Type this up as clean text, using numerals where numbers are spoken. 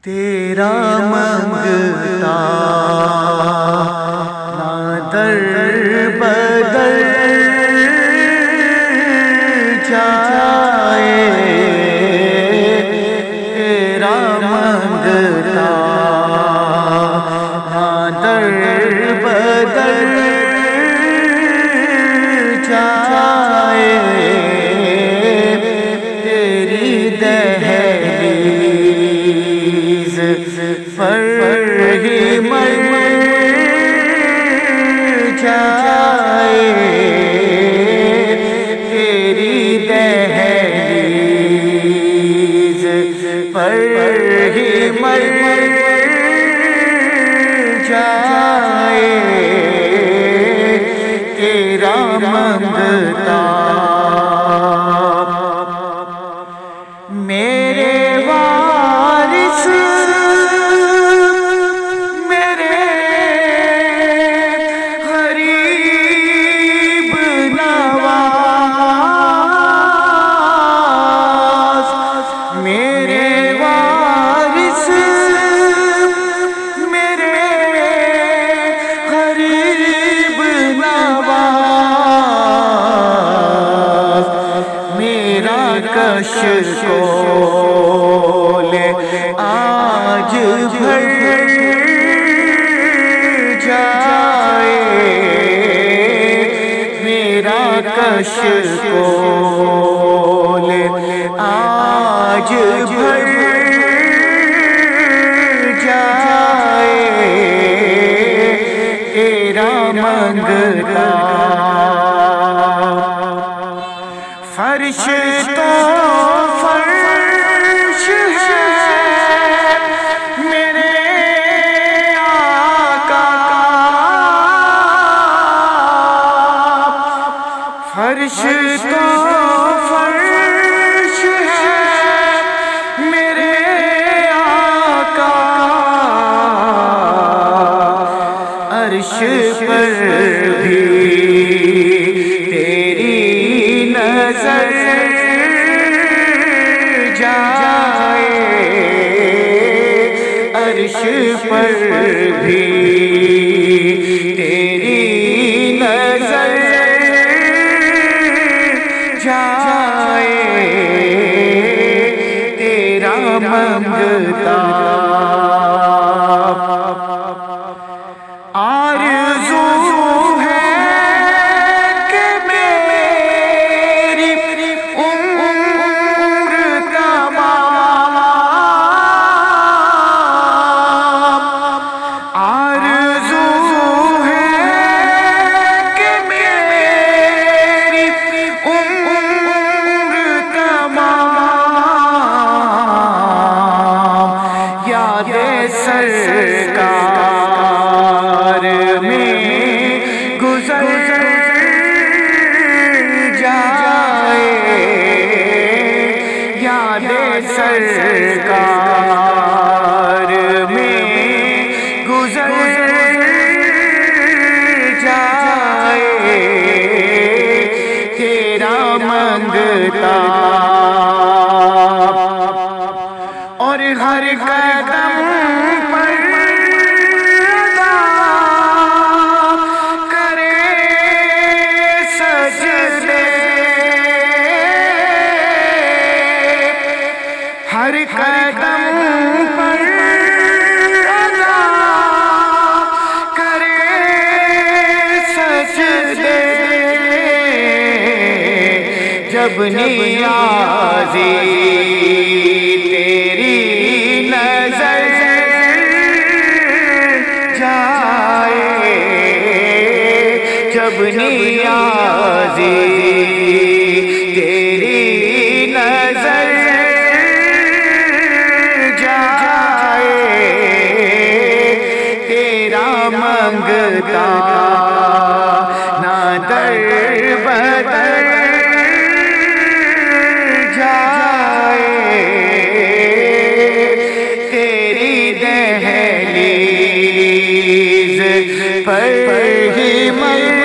تیرا منگتا نہ در بدر جائے، تیرا منگتا نہ در بدر جائے، تیری دہلیز پر ہی مر جائے، تیری دہلیز پر ہی مر جائے، تیرا منگتا میرے وارث میرے غریب نواز، میرے وارث میرے غریب نواز، میرا کش کولے آج بھر جائے، میرا کش کولے آج بھر جائے، تیرا منگتا فرش تو فرش ہے میرے آقا، فرش تو فرش ہے میرے آقا، عرش پر بھی تیری نظر جائے، عرش پر بھی تیری نظر جائے، تیرا منگتا آرزو ہے کہ میری عمر تمام، آرزو ہے کہ میری عمر تمام یاد سرکار میں گزر جائے، یاد سرکار میں گزر جائے، تیرا منگتا اور ہر قدم پر ادا کرے سجدے، ہر قدم پر ادا کرے سجدے، جب نیازی تیری نظر جائے، جب نیازی تیری نظر جائے، تیرا منگتا نہ در بدر جائے، تیری دہلیز پر ہی مر